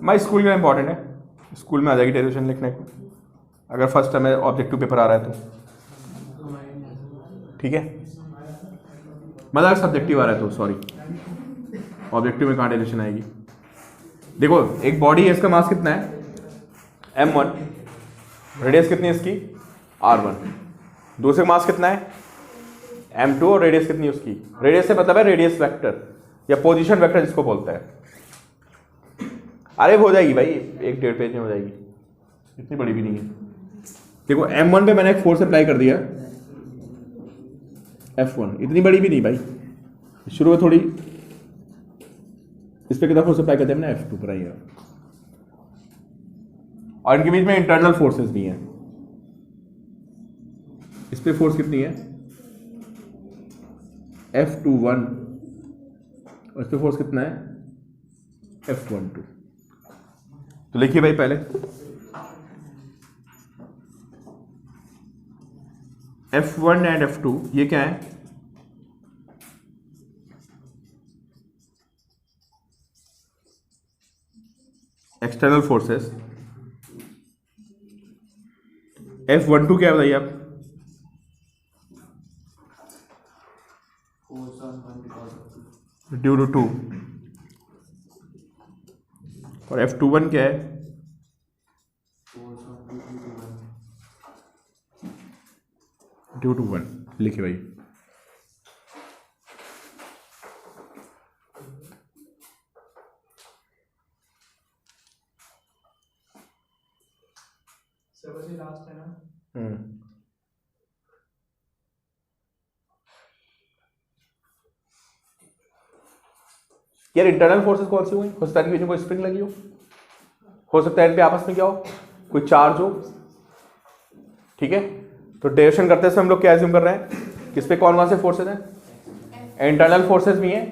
My school का important है, school में आ जाएगी डेरिवेशन लिखने को, अगर फर्स्ट टाइम ऑब्जेक्टिव पेपर आ रहा है तो, ठीक है। मतलब अगर सब्जेक्टिव आ रहा है तो, सॉरी, ऑब्जेक्टिव में कहाँ डेरिवेशन आएगी। देखो एक बॉडी है, इसका मास कितना है m1, रेडियस कितनी है इसकी r1, दूसरे का मास कितना है m2 और रेडियस कितनी है उसकी, रेडियस से मतलब है रेडियस वेक्टर या पोजीशन वेक्टर जिसको बोलते हैं। अरे हो जाएगी भाई, 1-1.5 पेज में हो जाएगी, इतनी बड़ी भी नहीं है। देखो m1 पे मैंने एक फोर्स अप्लाई कर दिया F1, इतनी बड़ी भी नहीं भाई, शुरू में थोड़ी, इस पे कितना फोर्स अप्लाई करते हैं हमने F2 पर आइए, और इनके बीच में इंटरनल फोर्सेस भी हैं। इस पे फोर्स कितनी है F21 और इस पे फोर्स कितना है F12। तो लिखिए भाई पहले F1 एंड F2 ये क्या है, एक्सटर्नल फोर्सेस। F12 क्या बताइए आप, ड्यू टू 2, और F21 क्या है, ड्यू टू 1। लिखिए भाई लास्ट है ना। यार इंटरनल फोर्सेस कौन सी हुई, हो सकता है कि बीच में कोई स्प्रिंग लगी हो सकता है इन पे आपस में क्या हो, कोई चार्ज हो, ठीक है। तो डेरिवेशन करते समय हम लोग क्या एज्यूम कर रहे हैं, किस पे कौन से फोर्सेस हैं, इंटरनल फोर्सेस भी हैं,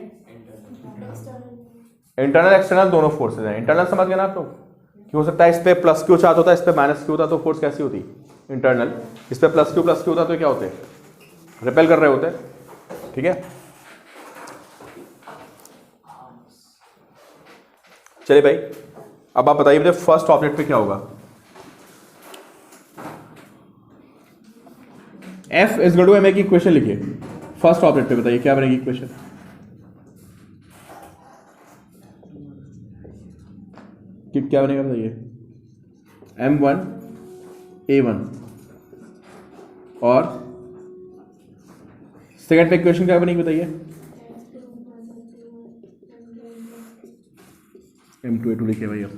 इंटरनल एक्सटर्नल दोनों फोर्सेस हैं। इंटरनल समझ गए ना आप लोग, कि हो सकता है इस पे प्लस क्यू चार्ज होता है, इस पे माइनस क्यू होता, तो फोर्स कैसी होती इंटरनल, इस पे प्लस क्यू होता तो क्या होते, रिपेल कर रहे होते, ठीक है। चलिए भाई अब आप बताइए मुझे फर्स्ट ऑब्जेक्ट पे क्या होगा। F is equal to M की इक्वेशन लिखिए, फर्स्ट ऑब्जेक्ट पे बताइए क्या बनेगी इक्वेशन, क्या बनेगा बताइए, M1 A1 और सेकंड पे इक्वेशन क्या बनेगी बताइए, M2 A2 लिखिए भाई। अब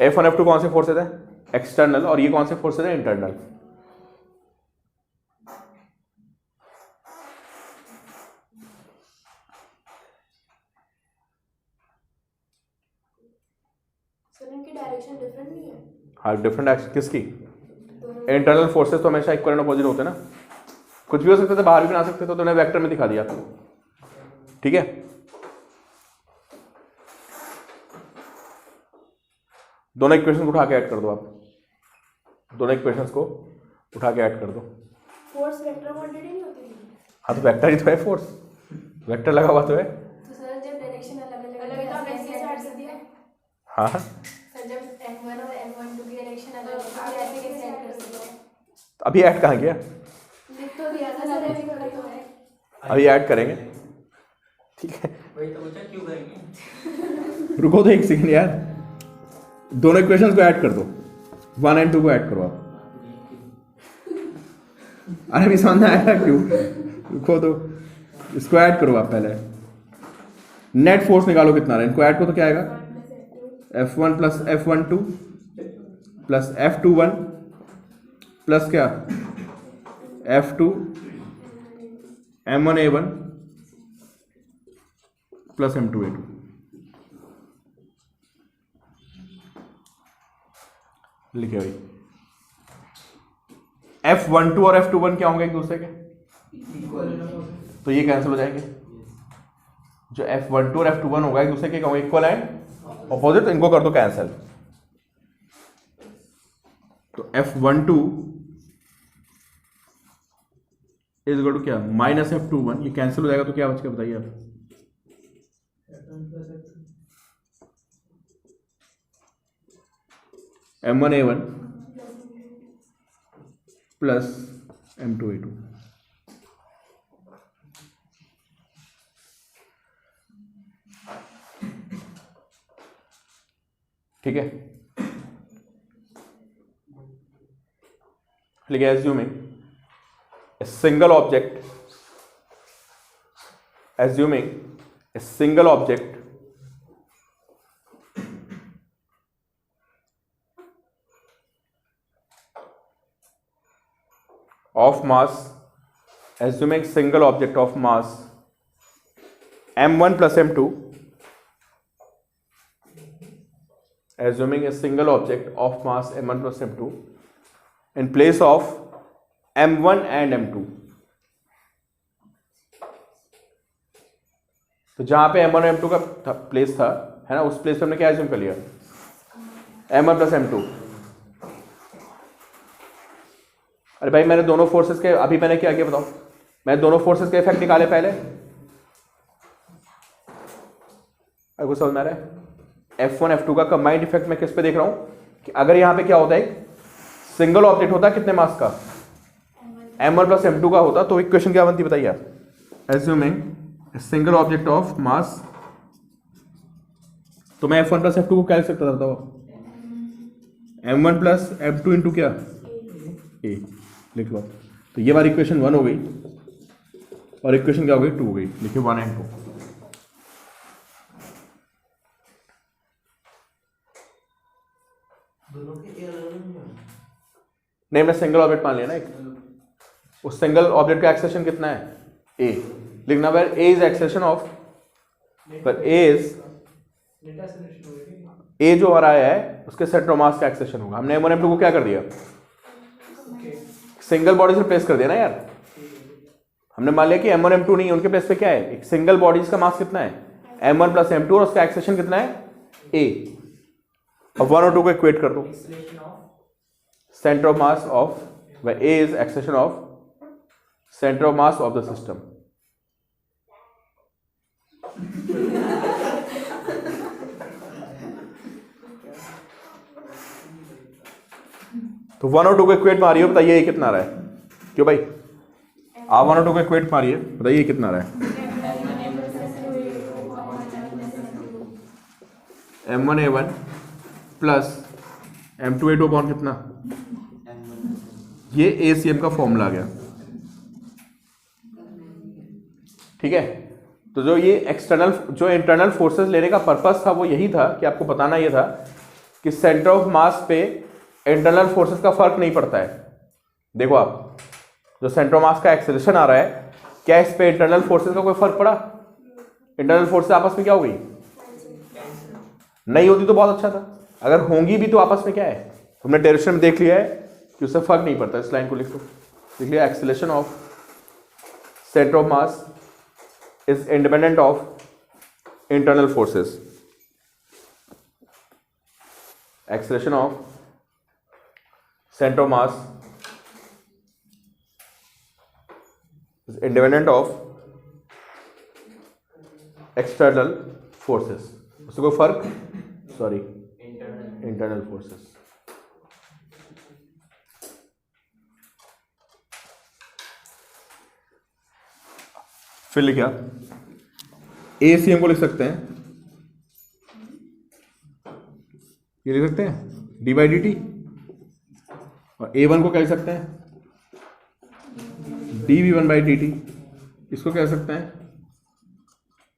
F1 F2 कौन से फोर्सेज है एक्सटर्नल, और ये कौन से फोर्सेज है इंटरनल। डायरेक्शन डिफरेंट नहीं है, हाँ डिफरेंट एक्शन किसकी, इंटरनल फोर्सेस तो हमेशा इक्वल एंड अपोजिट होते हैं ना, कुछ भी हो सकते थे, बाहर भी बना सकते थे, तो उन्हें वेक्टर में दिखा दिया, ठीक है। दोनों इक्वेशन को उठा के ऐड कर दो आप, दोनों इक्वेशंस को उठा के ऐड कर दो। फोर्स वेक्टर क्वांटिटी नहीं होती, हाँ तो वेक्टर ही तो है, फोर्स वेक्टर लगा हुआ तो है। तो सर जब डायरेक्शन अलग है तो आप ऐसे ऐड कर दिया, हाँ सर जब M1 और M12 की डायरेक्शन अलग है तो ऐसे कैसे ऐड कर सकते हैं, अभी ऐड कहाँ किया, लिख तो दिया था सर, अभी तो है, अभी ऐड करेंगे, ठीक है। वही तो पूछा क्यों करेंगे। रुको तो एक सेकंड यार, दोनों इक्वेशंस को ऐड कर दो, 1 और 2 को ऐड करो आप। अरे भी समझ में आया क्यों, रुको तो, इसको ऐड करो आप पहले, नेट फोर्स निकालो कितना है, इनको ऐड करो तो क्या आएगा, F1 plus F12 plus F21 plus क्या F2 M1 A1 plus M2 A2। लिखे भाई F12 और F21 क्या होंगे एक दूसरे के, तो ये कैंसिल हो जाएंगे, जो F12 और F21 होगा एक दूसरे के क्या होंगे, इक्वल एंड अपोजिट, तो इनको कर दो कैंसिल। तो F12 इज इक्वल टू क्या, माइनस F21, ये कैंसिल हो जाएगा तो क्या बचेगा बताइए आप, M1A1 प्लस M2A2। ठीक है, लिखिए assuming a single object of mass m1 plus m2, assuming a single object of mass m1 plus m2 in place of m1 and m2। तो जहां पे m1 और m2 का प्लेस था, है ना, उस प्लेस पे हमने क्या एज्यूम कर लिया, m1 प्लस m2। अरे भाई मैंने दोनों फोर्सेस के, अभी मैंने क्या किया बताओ, मैंने दोनों फोर्सेस के इफेक्ट निकाले पहले। अरे कुछ समझ में आ रहा है? F1 F2 का कंबाइंड इफेक्ट मैं किस पे देख रहा हूं कि अगर यहां पे क्या होता है, एक सिंगल ऑब्जेक्ट होता कितने मास का, m1 प्लस m2 का होता, तो इक्वेशन क्या बनती बताइए आप। Assuming single object of mass, तो मैं F1 प्लस F2 को क्या लिख सकता था बताओ, m1 प्लस m2 इंटू क्या, a, लिख लो। तो ये वाली इक्वेशन 1 हो गई और इक्वेशन क्या हो गई, 2 हो गई। लिखिए 1 and 2। नहीं, मैं सिंगल ऑब्जेक्ट मान लिया ना एक, उस सिंगल ऑब्जेक्ट का एक्सेशन कितना है, a, लिखना फिर a इज एक्सेशन ऑफ, पर a जो आ रहा है उसके सेंटर ऑफ मास का एक्सेशन होगा। हमने m1 m2 को क्या कर दिया, सिंगल बॉडी से रिप्लेस कर दिया ना यार। हमने मान लिया कि m1 m2 नहीं है, उनके प्लेस पे क्या है, एक सिंगल बॉडीज का मास कितना है, m1 प्लस m2 और उसका एक्सेशन कितना है, a। अब 1 और 2 को इक्वेट कर दो, centre of mass of, where a is accession of center of mass of the system। तो 1 और 2 को इक्वेट मारिए, बताइए ये कितना आ रहा है, क्यों भाई आप 1 और 2 को इक्वेट मारिए, बताइए ये कितना आ रहा है, m1a1 प्लस m2a2 अपॉन कितना, ये ACM का फॉर्मूला आ गया। ठीक है, तो जो ये एक्सटर्नल, जो इंटरनल फोर्सेस लेने का पर्पस था वो यही था कि आपको बताना ये था कि सेंटर ऑफ मास पे इंटरनल फोर्सेस का फर्क नहीं पड़ता है। देखो आप, जो सेंटर ऑफ मास का एक्सेलरेशन आ रहा है, क्या इस पे इंटरनल फोर्सेस का कोई फर्क पड़ा, इंटरनल फोर्सेस आपस में क्या हो गई, नहीं होती तो बहुत अच्छा था, अगर होंगी भी तो आपस में क्या है, हमने डायरेक्शन में देख लिया है कि उससे फर्क नहीं पड़ता। इस लाइन को लिख लो, लिख लिया, acceleration of centre of mass is independent of internal forces. Acceleration of centre of mass is independent of external forces. उससे कोई फर्क, सॉरी, इंटरनल फोर्सेस। फिर लिखा ACM को लिख सकते हैं, ये लिख सकते हैं d/dt, और A1 को क्या लिख सकते हैं, dV1/dt। इसको क्या लिख सकते हैं,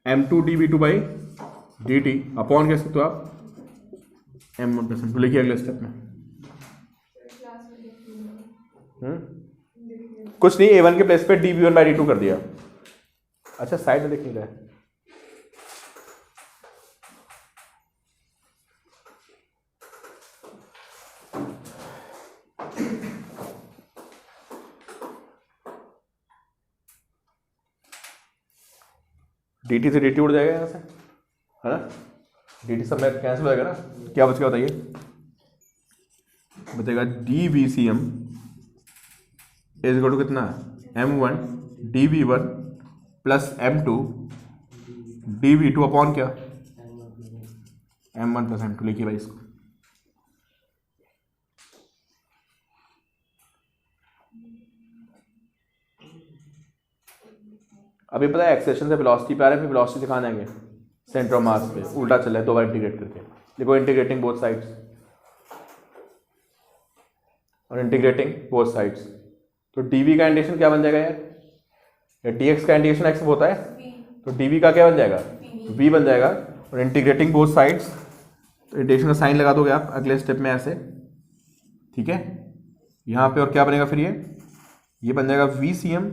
m2 dV2/dt अपॉन कह सकते हो आप m1 प्लस m2। लिखिए अगले स्टेप में, कुछ नहीं, A1 के प्लेस पे dV1/dt कर दिया। अच्छा साइड में देखने का है, dt से dt उड़ जाएगा यहाँ से, है ना, dt सब में कैंसिल हो जाएगा ना, क्या बचेगा बताइए, बचेगा dVCM इज इक्वल टू कितना, m1 dV1 plus m2 dV2 upon क्या, m1 प्लस m2 लिखिए भाई इसको। अभी पता है एक्सेलेरेशन से वेलोसिटी पे आ रहे हैं, फिर वेलोसिटी से कहाँ जाएंगे, सेंटर ऑफ मास पे, उल्टा चल रहा है, 2 बार इंटीग्रेट करके। देखो इंटीग्रेटिंग बोथ साइड्स और इंटीग्रेटिंग बोथ साइड्स, तो dv का इंटीग्रेशन क्या बन जाएगा यार, या dx का इंटीग्रेशन x होता है, तो dv का क्या बन जाएगा, v बन जाएगा। और इंटीग्रेटिंग बोथ साइड्स, तो इंटीग्रेशन का साइन लगा दोगे आप अगले स्टेप में ऐसे, ठीक है। यहाँ पे और क्या बनेगा फिर, ये बन जाएगा VCM।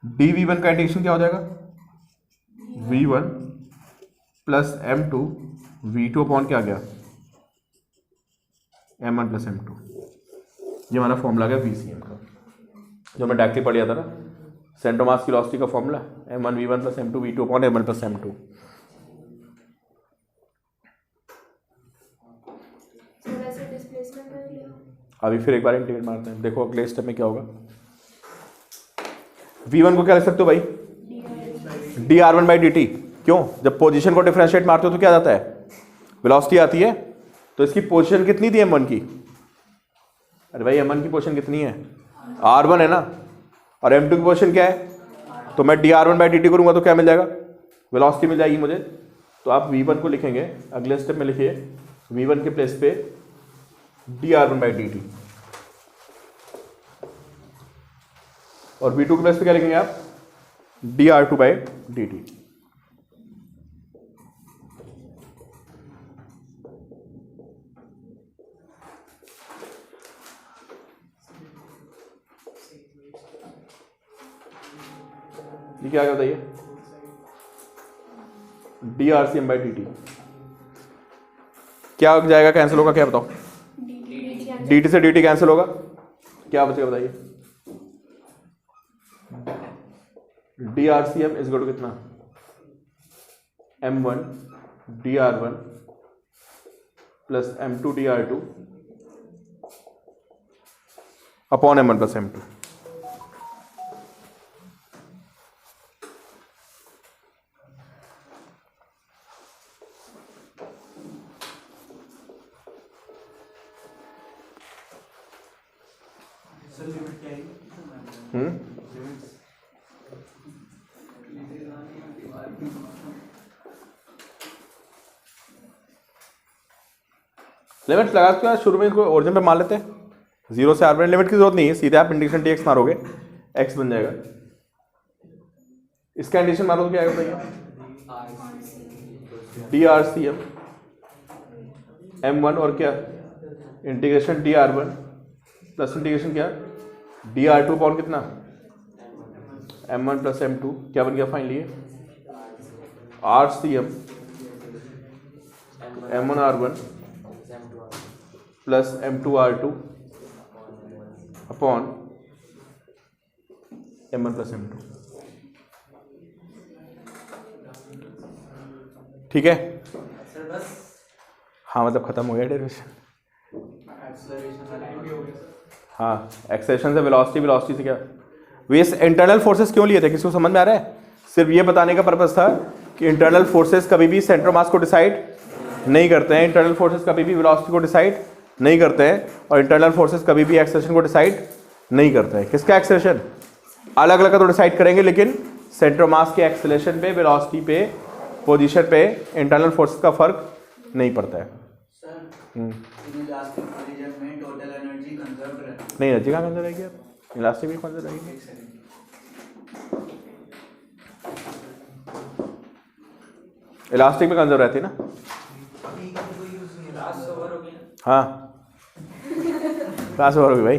dv1 का इंटीग्रेशन क्या हो जाएगा, v1 plus m2 v2 upon क्या आ गया, m1 प्लस m2। ये हमारा फॉर्मूला गया VCM का, जो मैं डायरेक्टली पढ़ लिया था ना, सेंटर ऑफ मास की वेलोसिटी का formula m1 v1 plus m2 v2 upon m1 plus m2। अभी फिर एक बार इंटीग्रेट मारते हैं, देखो अगले स्टेप में क्या होगा। v1 को क्या लिख सकते हो भाई, dr1 बाई dt। क्यों, जब पोजीशन को डिफरेंशिएट मारते हो तो क्या जाता है, वेलोसिटी आती है। तो इसकी पोजीशन कितनी थी m1 की, अरे भाई m1 की पोजीशन कितनी है, r1 है ना, और m2 की पोजीशन क्या है, तो मैं dr1 बाई dt करूंगा तो क्या मिल जाएगा, वेलोसिटी मिल जाएगी मुझे। तो आप v1 को लिखेंगे अगले स्टेप में, लिखिए v1 के प्लेस पे dr1 बाई dt, और v2 के प्लेस पे क्या लिखेंगे आप, dr2 बाई dt। ये क्या बताइए, drcm बाई dt क्या हो जाएगा, कैंसिल होगा, क्या बताओ, dt से dt कैंसिल होगा, क्या बचेगा बताइए, drcm इज इक्वल टू कितना, m1 dr1 plus m2 dr2 upon m1 plus m2। Limits लगा सकते हैं, शुरू में इसको ओरिजिन पे मान लेते हैं, 0 से r1, लिमिट की जरूरत नहीं है, सीधे आप इंटीग्रेशन dx मारोगे x बन जाएगा। इसका इंटीग्रेशन मारो तो क्या आएगा बताइए, drcm m1 और क्या इंटीग्रेशन dr1 प्लस इंटीग्रेशन क्या dr2 अपॉन कितना m1 प्लस m2, क्या बन गया finally rcm m1 r1 plus m2 r2 upon m1 plus m2। ठीक है, हाँ मतलब खत्म हो गया डेरिवेशन। हाँ, एक्सेलरेशन से वेलोसिटी, वेलोसिटी से क्या, वे इंटरनल फोर्सेस क्यों लिए थे, किसी को समझ में आ रहा है, सिर्फ ये बताने का पर्पस था कि इंटरनल फोर्सेस कभी भी सेंटर मास को डिसाइड नहीं करते हैं, इंटरनल फोर्सेस कभी भी वेलोसिटी को डिसाइड नहीं करते हैं, और इंटरनल फोर्सेस कभी भी एक्सेलरेशन को डिसाइड नहीं करते हैं। किसका एक्सेलरेशन, अलग अलग का तो डिसाइड करेंगे, लेकिन सेंटर मास के एक्सेलरेशन पे, वेलोसिटी पे, पोजीशन पे इंटरनल फोर्सेस का फर्क नहीं पड़ता है। नहीं, एनर्जी कहाँ कंजर्व रहेगी, इलास्टिक भी कंजर्व रहेगी। इलास्टिक में कंजर्व रहती है ना, हाँ क्लास ओवर होगी भाई।